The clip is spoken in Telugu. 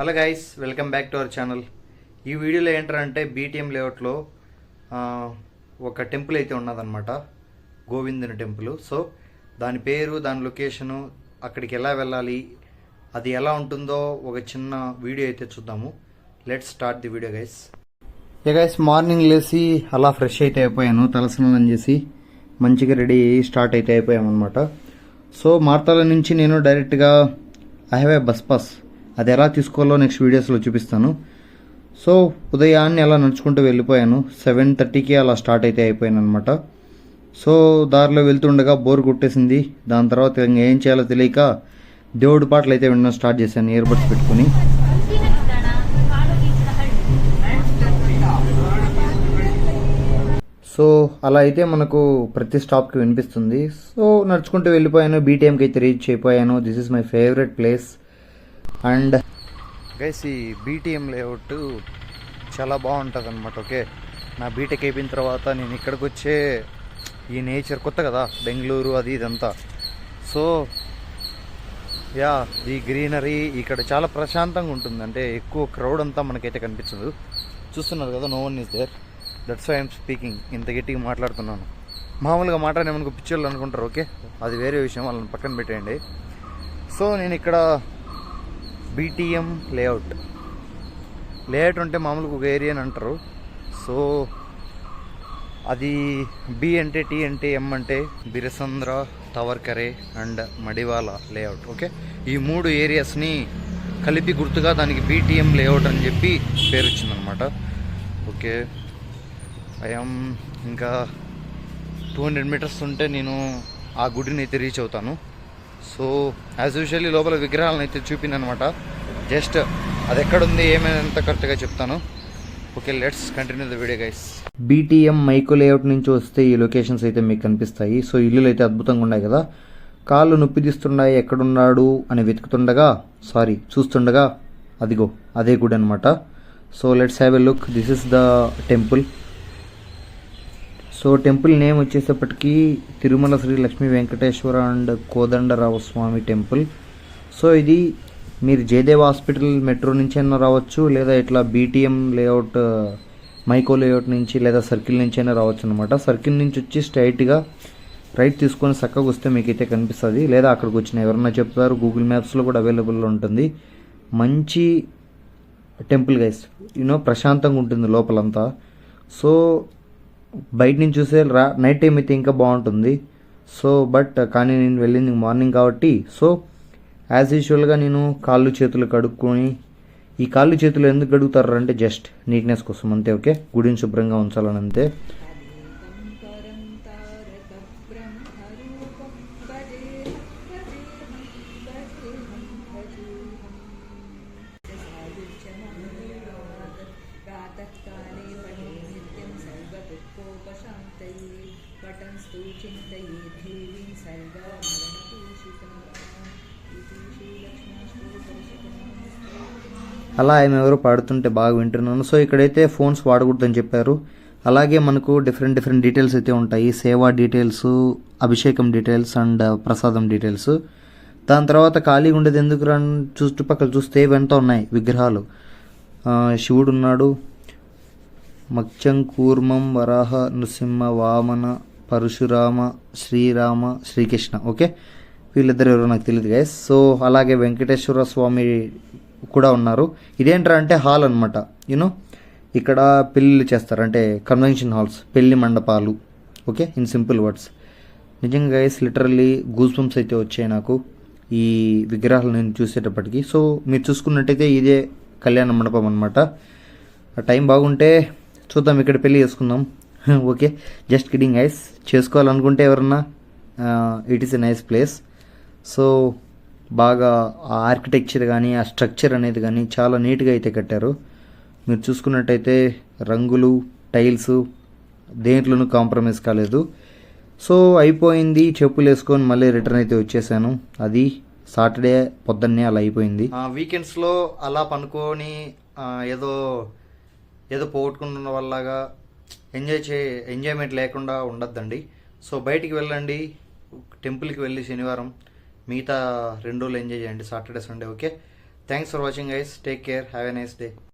Hello guys, welcome back to our channel. ఈ వీడియోలో ఏంటంటే బీటీఎం లేఅవుట్లో ఒక టెంపుల్ అయితే ఉన్నదన్నమాట, గోవిందుని టెంపుల్. సో దాని పేరు, దాని లొకేషను, అక్కడికి ఎలా వెళ్ళాలి, అది ఎలా ఉంటుందో ఒక చిన్న వీడియో అయితే చూద్దాము. Let's start the video guys. Guys, morning లేచి అలా ఫ్రెష్ అయితే అయిపోయాను, తలస్నానం చేసి మంచిగా రెడీ అయ్యి స్టార్ట్ అయితే అయిపోయామన్నమాట. సో మార్తాల నుంచి నేను డైరెక్ట్గా I have a bus pass, అది ఎలా తీసుకోవాలో నెక్స్ట్ వీడియోస్లో చూపిస్తాను. సో ఉదయాన్నే అలా నడుచుకుంటూ వెళ్ళిపోయాను. 7:30కి అలా స్టార్ట్ అయితే అయిపోయాను అనమాట. సో దారిలో వెళ్తుండగా బోర్ కొట్టేసింది. దాని తర్వాత ఇంకా ఏం చేయాలో తెలియక దేవుడి పాటలు అయితే వినడం స్టార్ట్ చేశాను, ఇయర్ బడ్స్ పెట్టుకుని. సో అలా అయితే మనకు ప్రతి స్టాప్కి వినిపిస్తుంది. సో నడుచుకుంటూ వెళ్ళిపోయాను, బీటీఎంకి అయితే రీచ్ అయిపోయాను. This is my favourite place. And guys, ఈ బీటీఎం లేఅవుట్ చాలా బాగుంటుంది అనమాట. ఓకే, నా బీటెక్ అయిపోయిన తర్వాత నేను ఇక్కడికి వచ్చే ఈ నేచర్ కొత్త కదా, బెంగళూరు అది ఇదంతా. సో యా, ఈ గ్రీనరీ ఇక్కడ చాలా ప్రశాంతంగా ఉంటుంది. అంటే ఎక్కువ క్రౌడ్ అంతా మనకైతే కనిపించదు. చూస్తున్నారు కదా, no one is there. That's why I'm speaking, ఇంత గట్టిగా మాట్లాడుతున్నాను. మామూలుగా మాట్లాడేమనుకో పిచ్చోళ్ళు అనుకుంటారు. ఓకే, అది వేరే విషయం, వాళ్ళని పక్కన పెట్టేయండి. సో నేను ఇక్కడ బీటీఎం లేఅవుట్ అంటే మామూలుగా ఒక ఏరియా అని అంటారు. సో అది బి అంటే, టీ అంటే, ఎం అంటే బిరసంద్ర, తవర్కరే అండ్ మడివాల లేఅవుట్. ఓకే, ఈ 3 ఏరియాస్ని కలిపి గుర్తుగా దానికి బీటీఎం లేఅవుట్ అని చెప్పి పేరు వచ్చిందనమాట. ఓకే, ఐఎమ్ ఇంకా 200 మీటర్స్ ఉంటే నేను ఆ గుడిని అయితే రీచ్ అవుతాను. సో యాజ్ యూజువల్లీ లోపల విగ్రహాలను అయితే చూపినమాట. జస్ట్ అది ఎక్కడుంది ఏమైనా కరెక్ట్గా చెప్తాను. Okay, let's continue the video guys. BTM Mico layout నుంచి వస్తే ఈ లొకేషన్స్ అయితే మీకు కనిపిస్తాయి. సో ఇల్లులు అయితే అద్భుతంగా ఉన్నాయి కదా. కాళ్ళు నొప్పి తీస్తున్నాయి, ఎక్కడున్నాడు అని చూస్తుండగా అదిగో అదే గుడి అనమాట. So let's have a look. This is the temple. So temple name వచ్చేసేపటికి Tirumala Shri Lakshmi Venkateswara and Kodandarao Swamy temple. So ఇది మీరు జయదేవ్ హాస్పిటల్ మెట్రో నుంచి అయినా రావచ్చు, లేదా ఇట్లా బీటీఎం లేఅవుట్ మైకో లేఅవుట్ నుంచి, లేదా సర్కిల్ నుంచి అయినా రావచ్చు అనమాట. సర్కిల్ నుంచి వచ్చి స్ట్రైట్గా రైట్ తీసుకొని చక్కగా వస్తే మీకైతే కనిపిస్తుంది, లేదా అక్కడికి వచ్చిన ఎవరన్నా చెప్తారు, గూగుల్ మ్యాప్స్లో కూడా అవైలబుల్లో ఉంటుంది. మంచి టెంపుల్ గైస్, ప్రశాంతంగా ఉంటుంది లోపలంతా. సో బయట నుంచి చూసే నైట్ టైం అయితే ఇంకా బాగుంటుంది. సో కానీ నేను వెళ్ళింది మార్నింగ్ కాబట్టి, సో యాజ్ యూజువల్గా నేను కాళ్ళు చేతులు కడుక్కొని, ఈ కాళ్ళు చేతులు ఎందుకు కడుగుతారు అంటే జస్ట్ నీట్నెస్ కోసం అంతే. ఓకే, గుడిని శుభ్రంగా ఉంచాలని అంతే. అలా ఆయన ఎవరో పాడుతుంటే బాగా వింటున్నాను. సో ఇక్కడైతే ఫోన్స్ వాడకూడదని చెప్పారు. అలాగే మనకు డిఫరెంట్ డీటెయిల్స్ అయితే ఉంటాయి. సేవా డీటెయిల్స్, అభిషేకం డీటెయిల్స్ అండ్ ప్రసాదం డీటెయిల్స్. దాని తర్వాత ఖాళీగా ఉండేది ఎందుకు చుట్టుపక్కల చూస్తే ఇవంతా ఉన్నాయి విగ్రహాలు. శివుడు ఉన్నాడు, మత్స్యం, కూర్మం, వరాహ, నృసింహ, వామన, పరశురామ, శ్రీరామ, శ్రీకృష్ణ. ఓకే, వీళ్ళిద్దరు ఎవరో నాకు తెలియదు గైస్. సో అలాగే వెంకటేశ్వర స్వామి కూడా ఉన్నారు. ఇదేంటారా అంటే హాల్ అనమాట. ఇక్కడ పెళ్ళిళ్ళు చేస్తారు, అంటే కన్వెన్షన్ హాల్స్, పెళ్లి మండపాలు. Okay, in simple words. నిజంగా గైస్, లిటరల్లీ గూస్ బంప్స్ అయితే వచ్చాయి నాకు ఈ విగ్రహాలు నేను చూసేటప్పటికి. సో మీరు చూసుకున్నట్టయితే ఇదే కళ్యాణ మండపం అనమాట. టైం బాగుంటే చూద్దాం, ఇక్కడ పెళ్ళి చేసుకుందాం. Okay, just kidding guys. చేసుకోవాలనుకుంటే ఎవరన్నా, it is a nice place. So బాగా ఆ ఆర్కిటెక్చర్ కానీ, ఆ స్ట్రక్చర్ అనేది కానీ చాలా నీట్గా అయితే కట్టారు. మీరు చూసుకున్నట్టయితే రంగులు, టైల్స్ దేంట్లోనూ కాంప్రమైజ్ కాలేదు. సో అయిపోయింది, చెప్పులు వేసుకొని మళ్ళీ రిటర్న్ అయితే వచ్చేసాను. అది సాటర్డే పొద్దున్నే అలా అయిపోయింది. వీకెండ్స్లో అలా పనుకొని ఏదో పోగొట్టుకున్న వల్లగా ఎంజాయ్మెంట్ లేకుండా ఉండద్దండి. సో బయటికి వెళ్ళండి, టెంపుల్కి వెళ్ళి శనివారం, మిగతా 2 రోజులు ఎంజాయ్ చేయండి, Saturday Sunday. Okay, thanks for watching guys, take care, have a nice day.